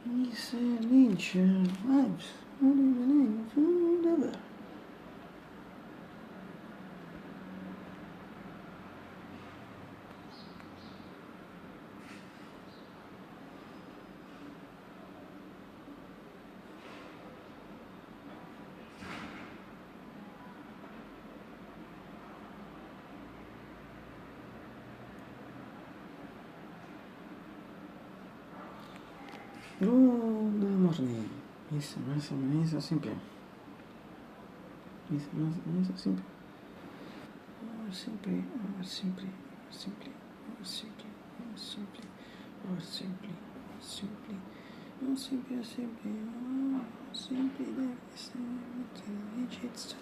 He's Lynch vibes. What is the name? Whatever. Good morning. It's so simple. It's so simple. Simply, simply, simply, simply, simply, simply, simply, simply, simply, it's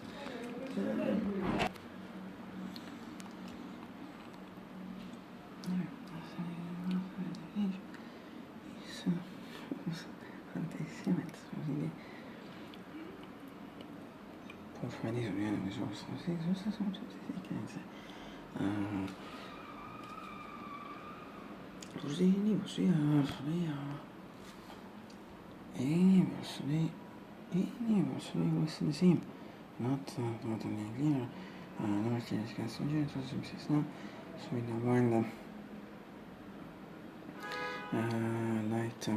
Universally was the same, not totally clear. No change can suggest it's not. So we don't mind light.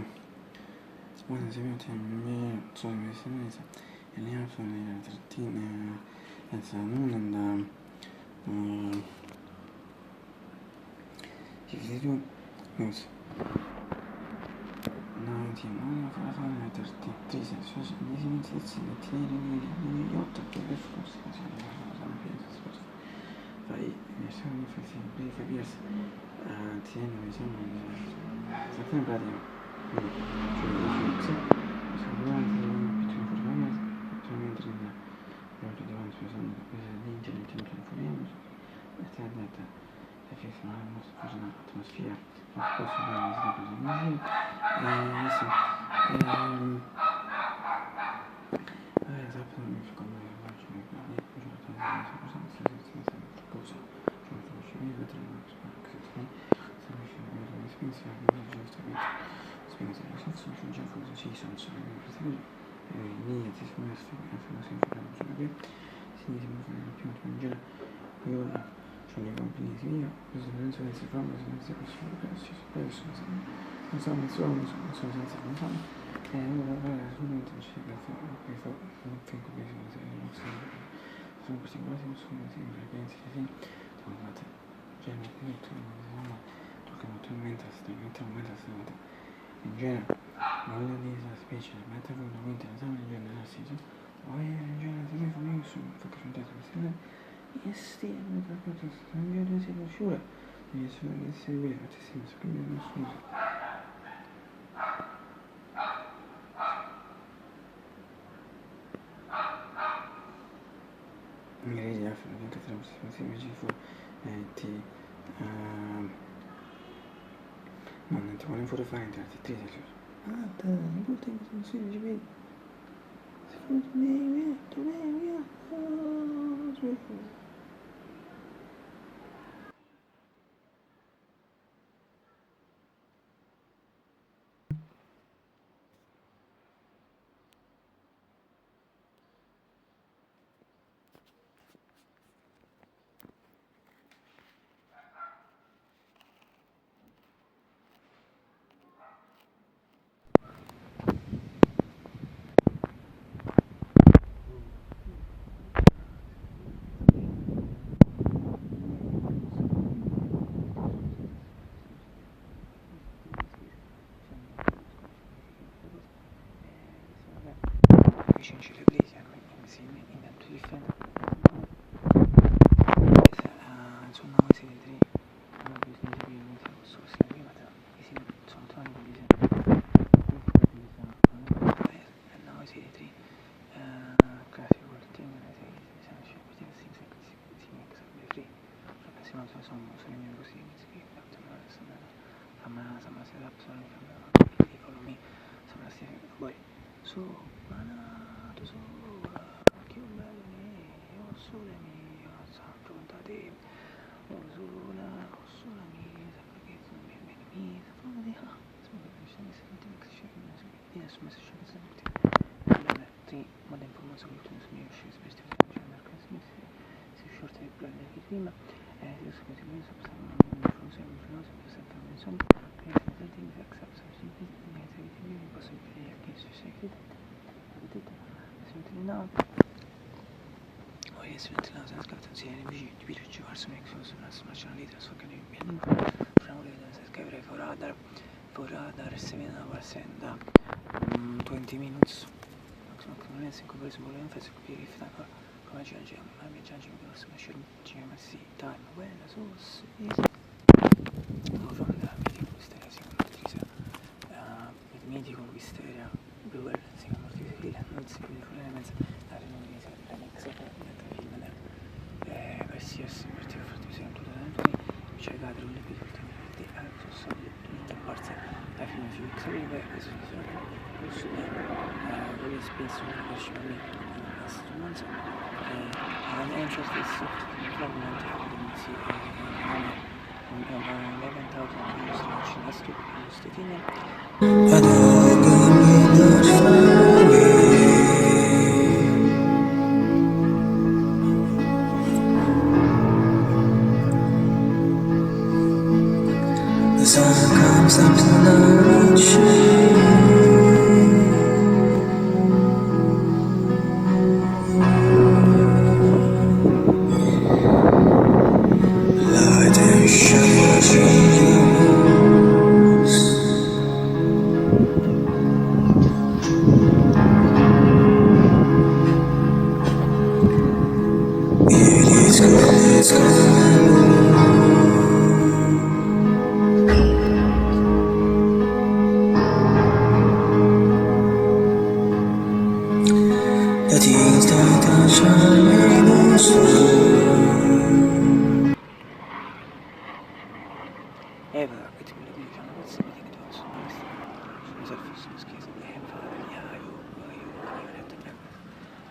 One is about me, so we see and half of 13 that's noon and if they do use 19 33 Celsius it's in the yacht che per forse fai sono infatti 5 years tieni diciamo sempre in pratica cioè sono durante between 45 years mentre proprio davanti sono Lynch nel tempo informiamo that the fifth most personal atmosphere of course is sono i compagni io, non so se fanno, non so se non so senza non fanno, e allora assolutamente non c'è da fare, non fingo che sono questi quasi non sono sempre pensi che sono fatte, cioè non è tutto, tocca naturalmente in genere, non è di questa specie, ma è veramente l'esame in genere nel senso, o è in genere se mi fa io sono perché sono detto queste yes, proprio non mi vedo se lo sciura devi essere vero ti sembra che non scusa mi ridi a fare anche tra questi invece fu ti non ti vuole fare entrare 3 Celsius in quel tempo sono 16 vedi secondo me via vicino l'Ecclesia insieme in tanto differente insomma questi tre hanno bisogno di più posso essere prima sono trovati con disegno no questi tre classico col tema siamo scelti questi si sarebbe free perché se non sono i miei così fammi setup sono follow me sembra stia poi su manato sola che bello mio sole mio santo da te sola mia perché sono bene mia sono di sono che mi senti che si su messo scienza bene tri moda informazione ultimo su mio uscito per stare facendo il caso si short di plan di prima io so che mi sono stato un funzione per sempre insomma che è stato di accept something negative possibly against secret vedete assolutely no Sventilano sen skapta serien biologi var som nationalitet så kan det ju framledes skriva för radar semina var sända 20 minutes non è sempre preso per l'enfasi qui rifata come c'è ma mi c'è che non si lascia ma sì time when so is from the meeting Wisteria Sycamore meeting con Wisteria dove Sycamore non si vede mezzo la riunione qualsiasi partito fatto sempre c'è cadere un lepito di altro solito tutte parti alla fine si sarebbe questo voglio spesso principalmente la strumento and interest is fragment si un 11,000 users last to the sun comes up to the light and shadows. It's the things that touch my soul. Ever, it's going to be something to us. As a first case, they have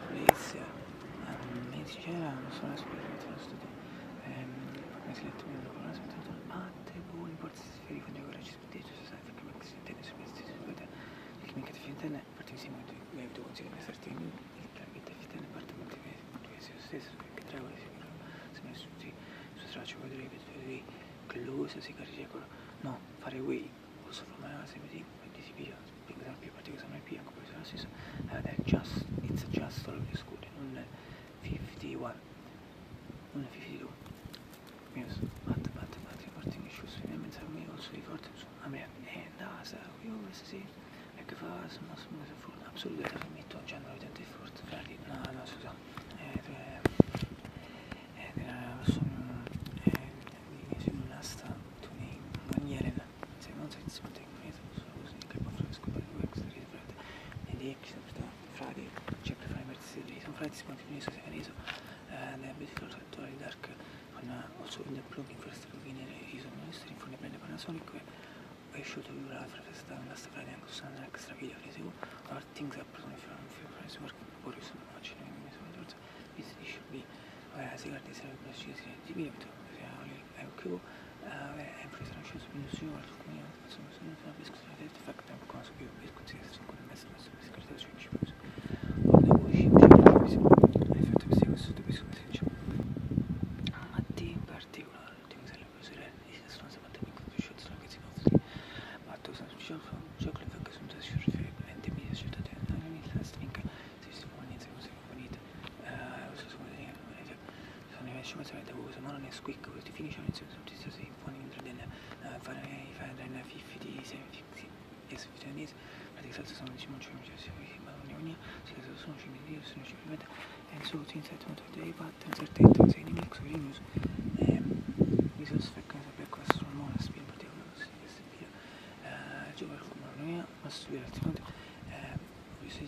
Please, c'era, non so, sono stati come si letto meno con la situazione matte, buoni, porti sferico, ne ora ci spedito, se sai, perché mi si intende su questi, il che mi cade fintene, parte insieme a due, mi devo consigliare certi il target fintene, parte molti mesi, due sia stesso, che tre ore si vero, se mi su straccio, poi direi, close, si carica, no, fare way, also from my house, quindi si pia, per esempio, partito che sono pia, come se la stessa, it's just for the school, non 51, non 52. Yes, parting issues finalmente mi also ricordo a me NASA, io questa sì, e che fa insomma assolutamente metto già non vedete forte, ferri, no scusa, sono rimasta in maniera se non so se potete così che può fare scoprire questa ritrata ed è che frati c'è per fare merzi sono frati si continua a reso ne abbiamo fatto il dark con also in the plugin for the plugin is on the for the brand Panasonic e scelto di la festa la strada anche su una extra video residuo or things up on if work or is much in the this should be si guarda se la precisione di video è ok è preso una scelta di misura come sono una discussione di fatto un cosa più discussione con il messaggio di scartato su Facebook o ne vuoi effetto questo discussione Matti in particolare l'ultima sera per usare i sono sempre più conosciuti sono che si possono ma tu sai ciò che fa che sono da scegliere e mi è scelta da una mia stringa si può iniziare così bonita sono invece ma da uso ma non è squeak ti finisce all'inizio tutti questi buoni intradenne fare della 50 sì yes 50 praticamente sono diciamo ma non è si sono 5 di sono 5 and so since I don't have the pattern certain things in mix or use resource frequenza per questo non è spin particolare questo video giocare come non è ma studiare altrimenti se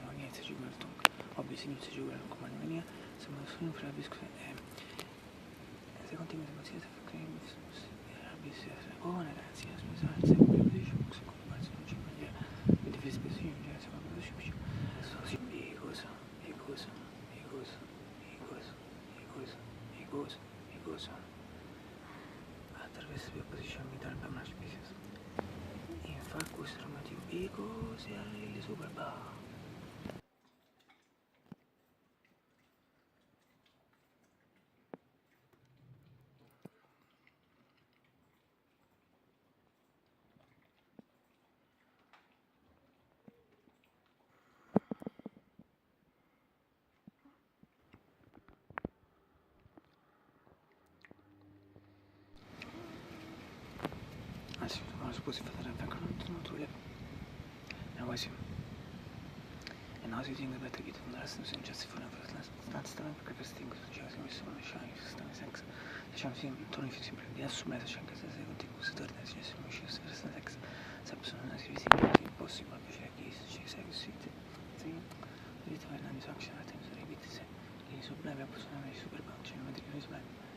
non inizia a giocare ovvio se inizia a giocare come non è se non sono fra se continua a considerare oh ragazzi scusate sempre più diciamo se come non ci mangia vedete spesso io già se ma cosa ci cosa attraverso le posizioni dal background species in fact questo motivo le cose alle super bar. Sì, non si può fare vengono naturale. Ja, weiß ich. En als je dingen met de gieten van de rest zijn just voor een standstaan, perché per stingo successo mi sono lasciati stanno sex. Diciamo sì, torni fin sempre di assumere c'è anche se sei contigo se torna se ci mi scesso per sta sex. Sempre sono una serie di impossibile che c'è chi ci sei che sì. Sì. Di trovare una disaction a tempo di ripetire. I suoi problemi possono avere super banci, non vedo che